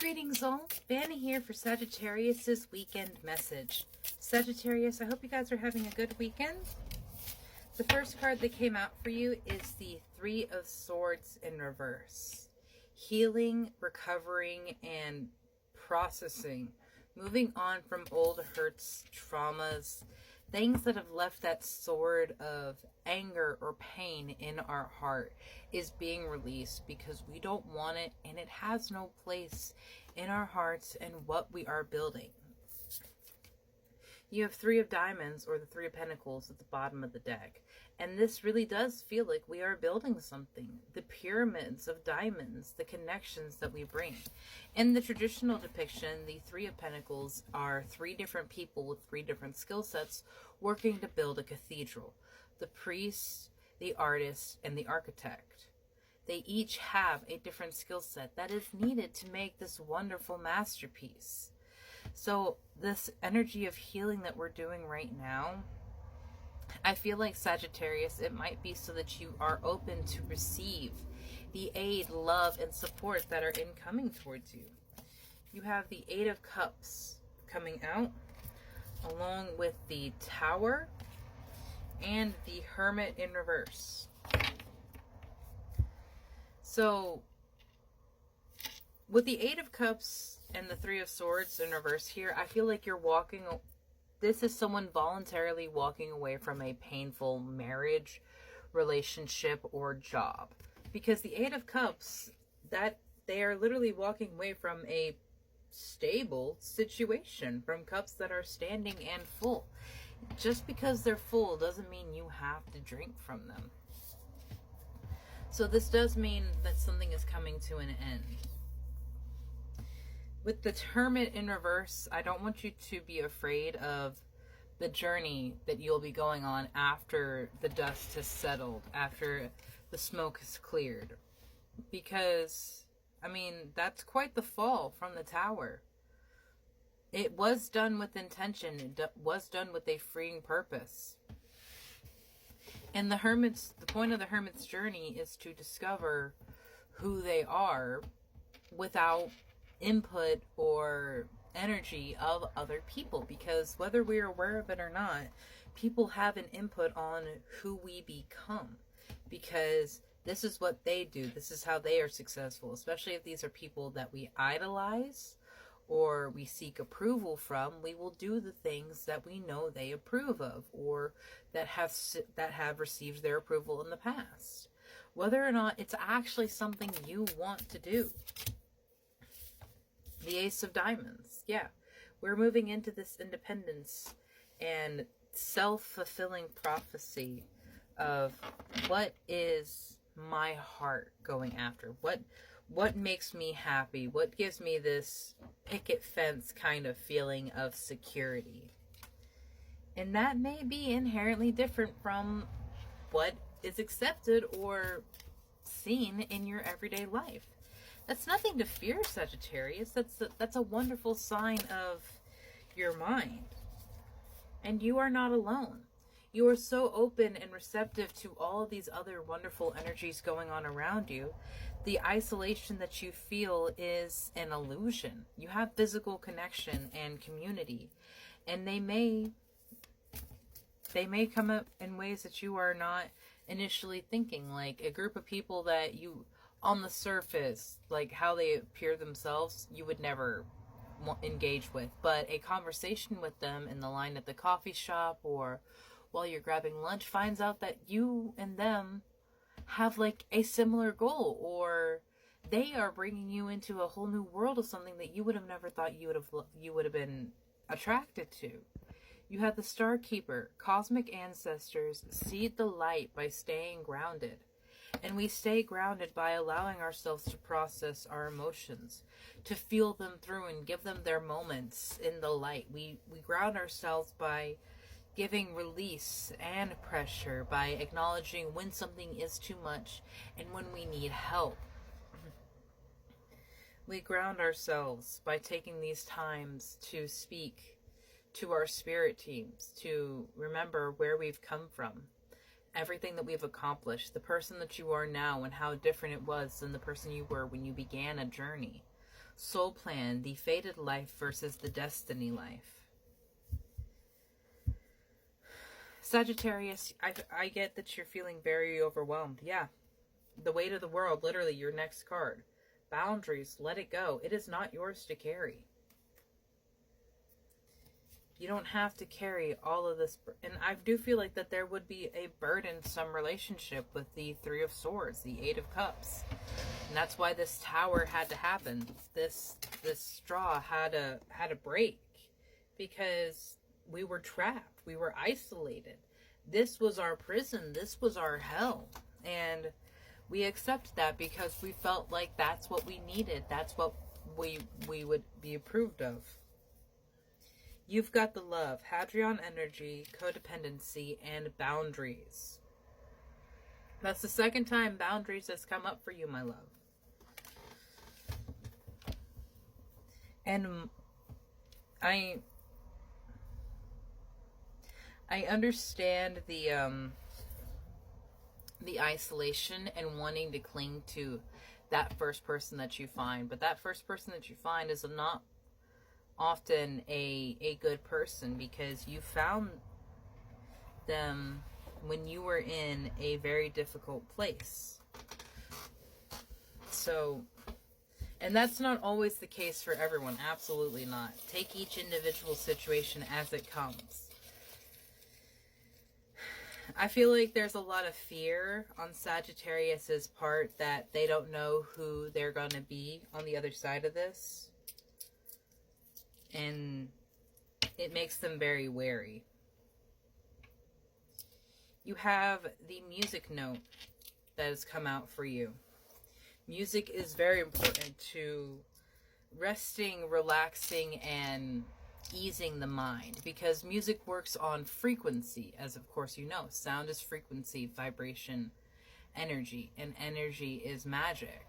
Greetings all, Vanna here for Sagittarius's weekend message. Sagittarius, I hope you guys are having a good weekend. The first card that came out for you is the Three of Swords in reverse. Healing, recovering, and processing. Moving on from old hurts, traumas, things that have left that sword of anger or pain in our heart is being released because we don't want it and it has no place in our hearts and what we are building. You have Three of Diamonds or the Three of Pentacles at the bottom of the deck. And this really does feel like we are building something. The pyramids of diamonds, the connections that we bring. In the traditional depiction, the Three of Pentacles are three different people with three different skill sets working to build a cathedral. The priest, the artist, and the architect. They each have a different skill set that is needed to make this wonderful masterpiece. So this energy of healing that we're doing right now, I feel like Sagittarius, it might be so that you are open to receive the aid, love, and support that are incoming towards you. You have the Eight of Cups coming out, along with the Tower and the Hermit in reverse. So, with the Eight of Cups and the Three of Swords in reverse here, I feel like you're walking... This is someone voluntarily walking away from a painful marriage, relationship, or job. Because the Eight of Cups, that they are literally walking away from a stable situation, from cups that are standing and full. Just because they're full doesn't mean you have to drink from them. So this does mean that something is coming to an end. With the Hermit in reverse, I don't want you to be afraid of the journey that you'll be going on after the dust has settled, after the smoke has cleared. Because, I mean, that's quite the fall from the Tower. It was done with intention. It was done with a freeing purpose. And the point of the Hermit's journey is to discover who they are without input or energy of other people, because whether we're aware of it or not, people have an input on who we become, because this is what they do, this is how they are successful, especially if these are people that we idolize or we seek approval from. We will do the things that we know they approve of, or that have received their approval in the past, whether or not it's actually something you want to do. The Ace of Diamonds. Yeah, we're moving into this independence and self-fulfilling prophecy of what is my heart going after? What makes me happy? What gives me this picket fence kind of feeling of security? And that may be inherently different from what is accepted or seen in your everyday life. That's nothing to fear, Sagittarius. That's a wonderful sign of your mind. And you are not alone. You are so open and receptive to all of these other wonderful energies going on around you. The isolation that you feel is an illusion. You have physical connection and community. And they may come up in ways that you are not initially thinking. Like a group of people that you... on the surface, like how they appear themselves, you would never engage with. But a conversation with them in the line at the coffee shop or while you're grabbing lunch finds out that you and them have like a similar goal, or they are bringing you into a whole new world of something that you would have never thought you would have been attracted to. You have the Star Keeper. Cosmic ancestors seed the light by staying grounded. And we stay grounded by allowing ourselves to process our emotions, to feel them through and give them their moments in the light. We ground ourselves by giving release and pressure, by acknowledging when something is too much and when we need help. We ground ourselves by taking these times to speak to our spirit teams, to remember where we've come from. Everything that we've accomplished, the person that you are now and how different it was than the person you were when you began a journey. soul plan, the fated life versus the destiny life. Sagittarius, I get that you're feeling very overwhelmed. Yeah. The weight of the world, literally your next card. Boundaries, let it go. It is not yours to carry. You don't have to carry all of this. And I do feel like that there would be a burdensome relationship with the Three of Swords, the Eight of Cups. And that's why this tower had to happen. This straw had to break. Because we were trapped. We were isolated. This was our prison. This was our hell. And we accept that because we felt like that's what we needed. That's what we would be approved of. You've got the love, Hadrian energy, codependency, and boundaries. That's the second time boundaries has come up for you, my love. And I understand the isolation and wanting to cling to that first person that you find, but that first person that you find is not often a good person, because you found them when you were in a very difficult place. So, and that's not always the case for everyone. Absolutely not. Take each individual situation as it comes. I feel like there's a lot of fear on Sagittarius's part that they don't know who they're going to be on the other side of this. And it makes them very wary. You have the music note that has come out for you. Music is very important to resting, relaxing, and easing the mind, because music works on frequency, as of course you know. Sound is frequency, vibration, energy, and energy is magic.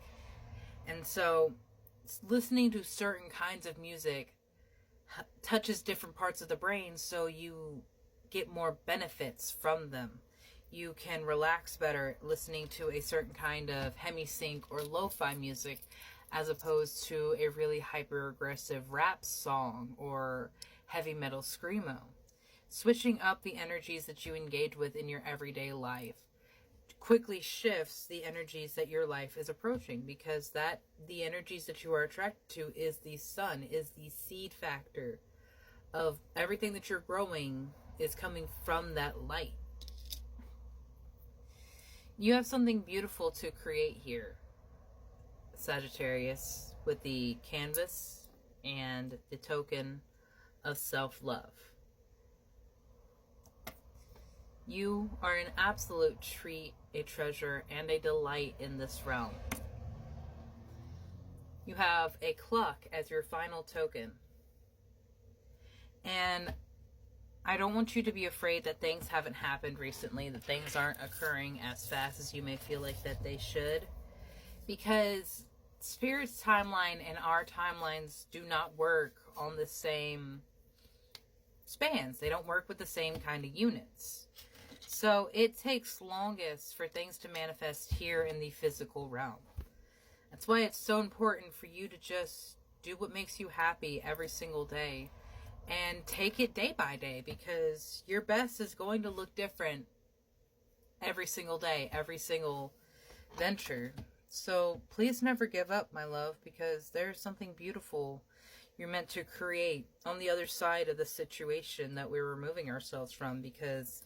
And so listening to certain kinds of music touches different parts of the brain, so you get more benefits from them. You can relax better listening to a certain kind of hemisync or lo-fi music, as opposed to a really hyper-aggressive rap song or heavy metal screamo. Switching up the energies that you engage with in your everyday life quickly shifts the energies that your life is approaching, because the energies that you are attracted to is the sun, is the seed factor of everything that you're growing is coming from that light. You have something beautiful to create here, Sagittarius, with the canvas and the token of self-love. You are an absolute treat, a treasure, and a delight in this realm. You have a clock as your final token. And I don't want you to be afraid that things haven't happened recently, that things aren't occurring as fast as you may feel like that they should. Because Spirit's timeline and our timelines do not work on the same spans. They don't work with the same kind of units. So it takes longest for things to manifest here in the physical realm. That's why it's so important for you to just do what makes you happy every single day. And take it day by day, because your best is going to look different every single day, every single venture. So please never give up, my love, because there's something beautiful you're meant to create on the other side of the situation that we're removing ourselves from, because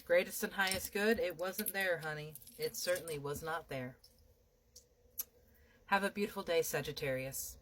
greatest and highest good, it wasn't there, honey. It certainly was not there. Have a beautiful day, Sagittarius.